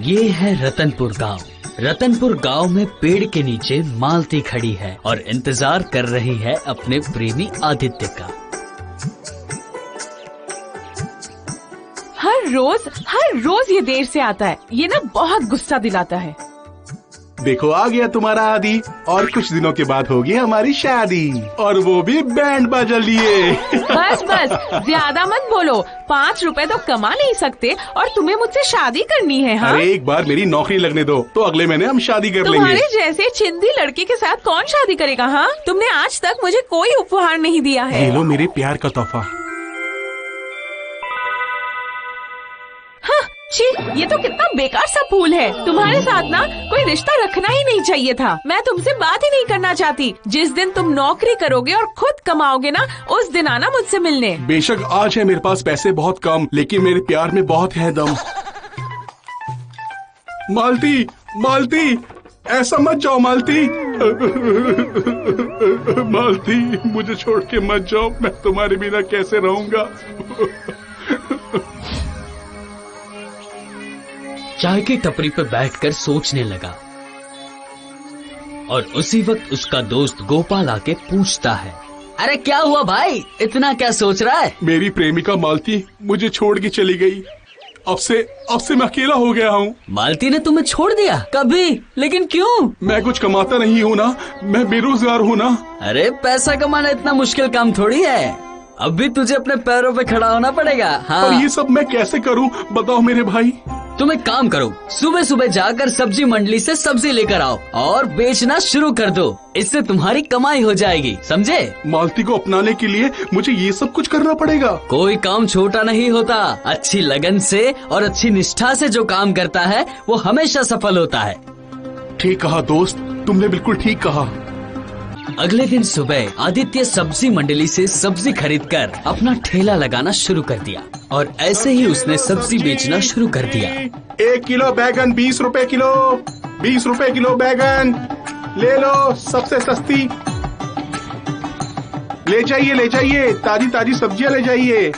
ये है रतनपुर गांव। रतनपुर गांव में पेड़ के नीचे मालती खड़ी है और इंतजार कर रही है अपने प्रेमी आदित्य का। हर रोज ये देर से आता है। ये ना बहुत गुस्सा दिलाता है। देखो आ गया तुम्हारा आदि और कुछ दिनों के बाद होगी हमारी शादी, और वो भी बैंड बाजा लिए। बस ज्यादा मत बोलो। 5 रुपए तो कमा नहीं सकते और तुम्हें मुझसे शादी करनी है? हाँ? अरे एक बार मेरी नौकरी लगने दो तो अगले महीने हम शादी कर लेंगे। तुम्हारे जैसे छिंदी लड़के के साथ कौन शादी करेगा? हाँ, तुमने आज तक मुझे कोई उपहार नहीं दिया है। ये लो मेरे प्यार का तोहफा। छी, ये तो कितना बेकार सा फूल है। तुम्हारे साथ ना कोई रिश्ता रखना ही नहीं चाहिए था। मैं तुमसे बात ही नहीं करना चाहती। जिस दिन तुम नौकरी करोगे और खुद कमाओगे ना, उस दिन आना मुझसे मिलने। बेशक आज है मेरे पास पैसे बहुत कम, लेकिन मेरे प्यार में बहुत है दम। मालती, मालती, ऐसा मत जाओ मालती। मालती, मुझे छोड़ के मत जाओ। मैं तुम्हारे बिना कैसे रहूंगा? चाय की टपरी पर बैठकर सोचने लगा और उसी वक्त उसका दोस्त गोपाल आके पूछता है, अरे क्या हुआ भाई, इतना क्या सोच रहा है? मेरी प्रेमिका मालती मुझे छोड़ के चली गई। अब से मैं अकेला हो गया हूँ। मालती ने तुम्हें छोड़ दिया? कभी? लेकिन क्यों? मैं कुछ कमाता नहीं हूँ ना, मैं बेरोजगार हूँ ना। अरे पैसा कमाना इतना मुश्किल काम थोड़ी है। अब भी तुझे अपने पैरों पे खड़ा होना पड़ेगा। हाँ। और ये सब मैं कैसे करूँ बताओ मेरे भाई। तुम एक काम करो, सुबह सुबह जाकर सब्जी मंडी से सब्जी लेकर आओ और बेचना शुरू कर दो। इससे तुम्हारी कमाई हो जाएगी, समझे? मालती को अपनाने के लिए मुझे ये सब कुछ करना पड़ेगा? कोई काम छोटा नहीं होता। अच्छी लगन से और अच्छी निष्ठा से जो काम करता है वो हमेशा सफल होता है। ठीक कहा दोस्त, तुमने बिल्कुल ठीक कहा। अगले दिन सुबह आदित्य सब्जी मंडली से सब्जी खरीदकर अपना ठेला लगाना शुरू कर दिया और ऐसे ही उसने सब्जी बेचना शुरू कर दिया। 1 किलो बैगन 20 रुपए किलो, 20 रुपए किलो बैगन ले लो, सबसे सस्ती। ले जाइए, ताजी ताजी सब्जियां ले जाइए।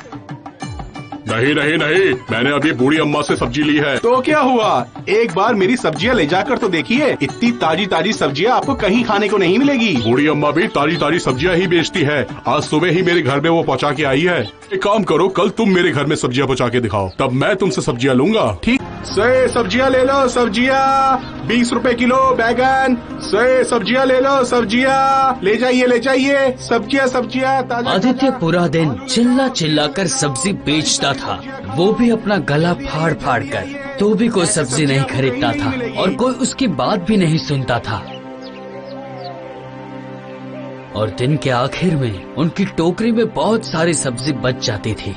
नहीं, मैंने अभी बूढ़ी अम्मा से सब्जी ली है। तो क्या हुआ, एक बार मेरी सब्जियां ले जाकर तो देखिए। इतनी ताजी ताजी सब्जियां आपको कहीं खाने को नहीं मिलेगी। बूढ़ी अम्मा भी ताजी ताजी सब्जियां ही बेचती है। आज सुबह ही मेरे घर में वो पहुंचा के आई है। एक काम करो, कल तुम मेरे घर में सब्जियां पहुंचा के दिखाओ, तब मैं तुमसे सब्जियां लूंगा। ठीक से सब्जियां ले लो, सब्जियां 20 रुपए किलो बैगन से सब्जियां ले लो, सब्जियां ले जाइए, सब्जियां ताजा। आदित्य पूरा दिन चिल्ला चिल्ला कर सब्जी बेचता था, वो भी अपना गला फाड़ फाड़ कर, तो भी कोई सब्जी नहीं खरीदता था और कोई उसकी बात भी नहीं सुनता था। और दिन के आखिर में उनकी टोकरी में बहुत सारी सब्जी बच जाती थी।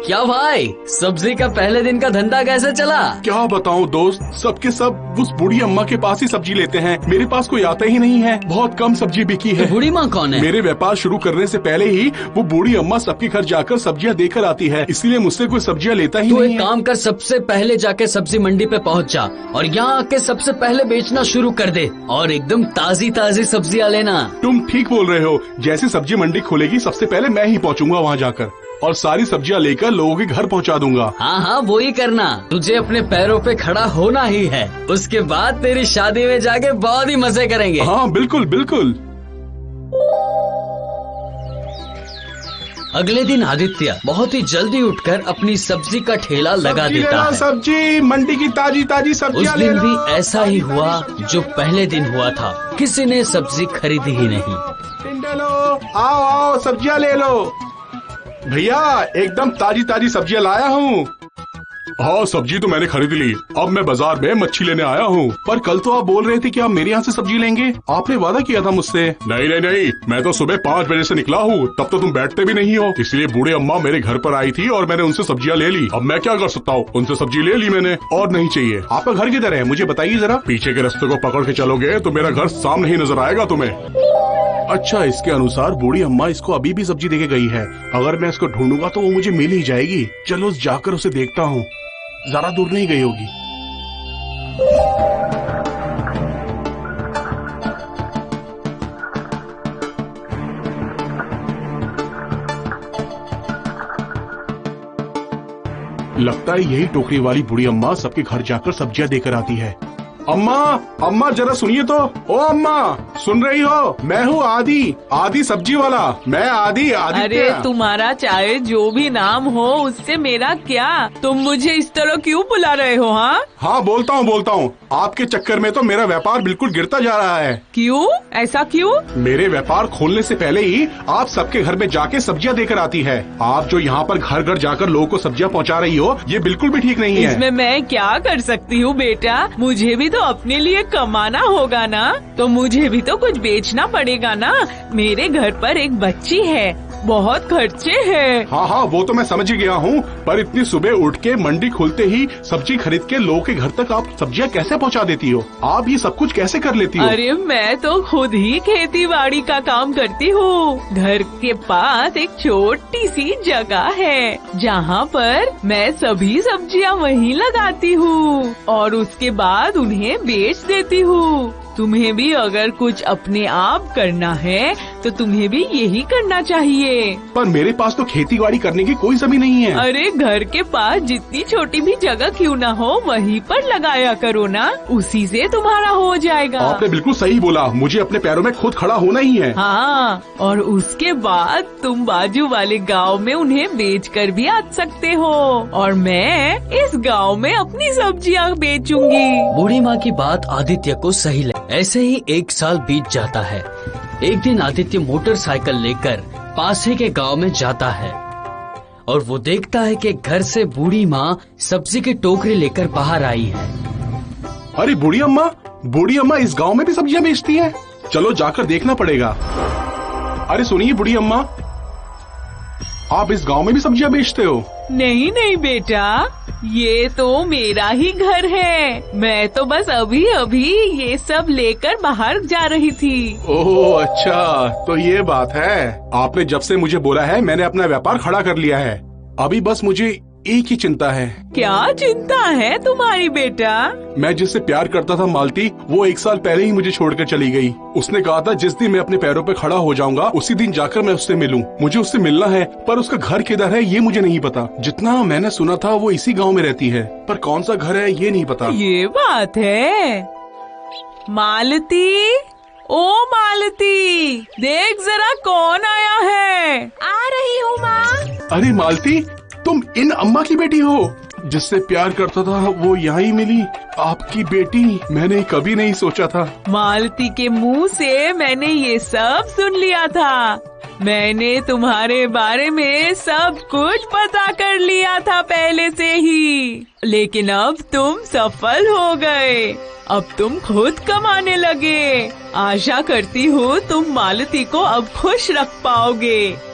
क्या भाई, सब्जी का पहले दिन का धंधा कैसे चला? क्या बताऊं दोस्त, सबके सब उस बूढ़ी अम्मा के पास ही सब्जी लेते हैं। मेरे पास कोई आता ही नहीं है। बहुत कम सब्जी बिकी है। तो बूढ़ी माँ कौन है? मेरे व्यापार शुरू करने से पहले ही वो बूढ़ी अम्मा सबके घर जाकर सब्जियां देकर आती है, इसलिए मुझसे कोई सब्जियां लेता ही नहीं है। एक काम कर, सबसे पहले जाके सब्जी मंडी पे पहुँच जा और यहाँ आके सबसे पहले बेचना शुरू कर दे और एकदम ताजी ताजी सब्जियां लेना। तुम ठीक बोल रहे हो। जैसी सब्जी मंडी खुलेगी सबसे पहले मैं ही पहुँचूंगा वहाँ जाकर और सारी सब्जियां लेकर लोगों के घर पहुंचा दूंगा। हाँ, वो ही करना। तुझे अपने पैरों पे खड़ा होना ही है। उसके बाद तेरी शादी में जाके बहुत ही मजे करेंगे। हाँ बिल्कुल। अगले दिन आदित्य बहुत ही जल्दी उठकर अपनी सब्जी का ठेला लगा देता है। सब्जी मंडी की ताजी ताजी सब्जियां ले लो। उस दिन भी ऐसा ही हुआ जो पहले दिन हुआ था। किसी ने सब्जी खरीदी ही नहीं। आओ सब्जियां ले लो भैया, एकदम ताजी ताजी सब्जियां लाया हूँ। हाँ, सब्जी तो मैंने खरीद ली। अब मैं बाजार में मच्छी लेने आया हूँ। पर कल तो आप बोल रहे थे कि आप मेरे यहाँ से सब्जी लेंगे। आपने वादा किया था मुझसे। नहीं, मैं तो सुबह 5 बजे से निकला हूँ, तब तो तुम बैठते भी नहीं हो। इसलिए बूढ़ी अम्मा मेरे घर पर आई थी और मैंने उनसे सब्जियां ले ली। अब मैं क्या कर सकता हूँ, उनसे सब्जी ले ली मैंने और नहीं चाहिए। आपका घर किधर है, मुझे बताइए जरा। पीछे के रास्ते को पकड़ के चलोगे तो मेरा घर सामने ही नजर आएगा तुम्हें। अच्छा, इसके अनुसार बूढ़ी अम्मा इसको अभी भी सब्जी देके गई है। अगर मैं इसको ढूंढूंगा तो वो मुझे मिल ही जाएगी। चलो जाकर उसे देखता हूँ, जरा दूर नहीं गई होगी। लगता है यही टोकरी वाली बूढ़ी अम्मा सबके घर जाकर सब्जियां देकर आती है। अम्मा, अम्मा जरा सुनिए तो। ओ अम्मा, सुन रही हो? मैं हूँ आदि सब्जी वाला। मैं आदि। अरे तुम्हारा चाहे जो भी नाम हो उससे मेरा क्या? तुम मुझे इस तरह क्यों बुला रहे हो? हाँ बोलता हूँ। आपके चक्कर में तो मेरा व्यापार बिल्कुल गिरता जा रहा है। क्यों? ऐसा क्यों? मेरे व्यापार खोलने से पहले ही आप सबके घर में जाके सब्जियां देकर आती है। आप जो यहाँ पर घर घर जाकर लोगों को सब्जियां पहुँचा रही हो, ये बिल्कुल भी ठीक नहीं है। इसमें मैं क्या कर सकती हूँ बेटा? मुझे भी तो अपने लिए कमाना होगा ना, तो मुझे भी तो कुछ बेचना पड़ेगा ना। मेरे घर पर एक बच्ची है, बहुत खर्चे हैं। हाँ वो तो मैं समझ ही गया हूँ, पर इतनी सुबह उठ के मंडी खुलते ही सब्जी खरीद के लोगों के घर तक आप सब्जियाँ कैसे पहुँचा देती हो? आप ये सब कुछ कैसे कर लेती हो? अरे मैं तो खुद ही खेती बाड़ी का काम करती हूँ। घर के पास एक छोटी सी जगह है जहाँ पर मैं सभी सब्जियाँ वहीं लगाती हूँ और उसके बाद उन्हें बेच देती हूँ। तुम्हें भी अगर कुछ अपने आप करना है तो तुम्हें भी यही करना चाहिए। पर मेरे पास तो खेती बाड़ी करने की कोई जमीन नहीं है। अरे घर के पास जितनी छोटी भी जगह क्यों ना हो वहीं पर लगाया करो ना, उसी से तुम्हारा हो जाएगा। आपने बिल्कुल सही बोला, मुझे अपने पैरों में खुद खड़ा होना ही है। हाँ, और उसके बाद तुम बाजू वाले गांव में उन्हें बेचकर भी आ सकते हो और मैं इस गांव में अपनी सब्जियां बेचूंगी। बूढ़ी माँ की बात आदित्य को सही लगी। ऐसे ही 1 साल बीत जाता है। एक दिन आदित्य मोटरसाइकिल लेकर पासे के गांव में जाता है और वो देखता है कि घर से बूढ़ी माँ सब्जी की टोकरी लेकर बाहर आई है। अरे बूढ़ी अम्मा इस गांव में भी सब्जियां बेचती है? चलो जाकर देखना पड़ेगा। अरे सुनिए बूढ़ी अम्मा, आप इस गांव में भी सब्जियां बेचते हो? नहीं बेटा, ये तो मेरा ही घर है। मैं तो बस अभी अभी ये सब लेकर बाहर जा रही थी। ओह अच्छा, तो ये बात है। आपने जब से मुझे बोला है मैंने अपना व्यापार खड़ा कर लिया है। अभी बस मुझे एक ही चिंता है। क्या चिंता है तुम्हारी बेटा? मैं जिससे प्यार करता था मालती, वो 1 साल पहले ही मुझे छोड़कर चली गई। उसने कहा था जिस दिन मैं अपने पैरों पे खड़ा हो जाऊंगा उसी दिन जाकर मैं उससे मिलूं। मुझे उससे मिलना है, पर उसका घर किधर है ये मुझे नहीं पता। जितना मैंने सुना था वो इसी गांव में रहती है, पर कौन सा घर है ये नहीं पता। ये बात है। मालती, ओ मालती, देख जरा कौन आया है। आ रही हूँ माँ। अरे मालती, तुम इन अम्मा की बेटी हो जिससे प्यार करता था, वो यहाँ ही मिली। आपकी बेटी, मैंने कभी नहीं सोचा था। मालती के मुंह से मैंने ये सब सुन लिया था। मैंने तुम्हारे बारे में सब कुछ पता कर लिया था पहले से ही, लेकिन अब तुम सफल हो गए। अब तुम खुद कमाने लगे। आशा करती हूँ तुम मालती को अब खुश रख पाओगे।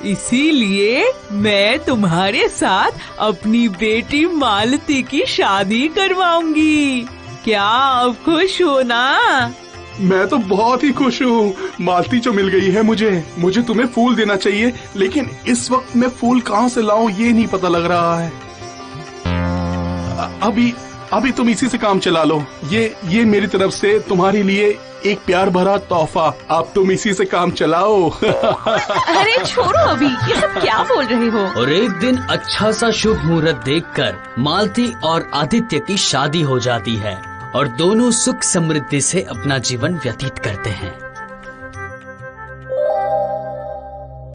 इसीलिए मैं तुम्हारे साथ अपनी बेटी मालती की शादी करवाऊंगी। क्या अब खुश हो ना? मैं तो बहुत ही खुश हूँ। मालती जो मिल गई है मुझे तुम्हें फूल देना चाहिए, लेकिन इस वक्त मैं फूल कहाँ से लाऊं ये नहीं पता लग रहा है। अभी तुम इसी से काम चला लो। ये मेरी तरफ से तुम्हारे लिए एक प्यार भरा तोहफा। अब तुम इसी से काम चलाओ। अरे छोड़ो, अभी ये सब क्या बोल रहे हो? और एक दिन अच्छा सा शुभ मुहूर्त देखकर मालती और आदित्य की शादी हो जाती है और दोनों सुख समृद्धि से अपना जीवन व्यतीत करते हैं।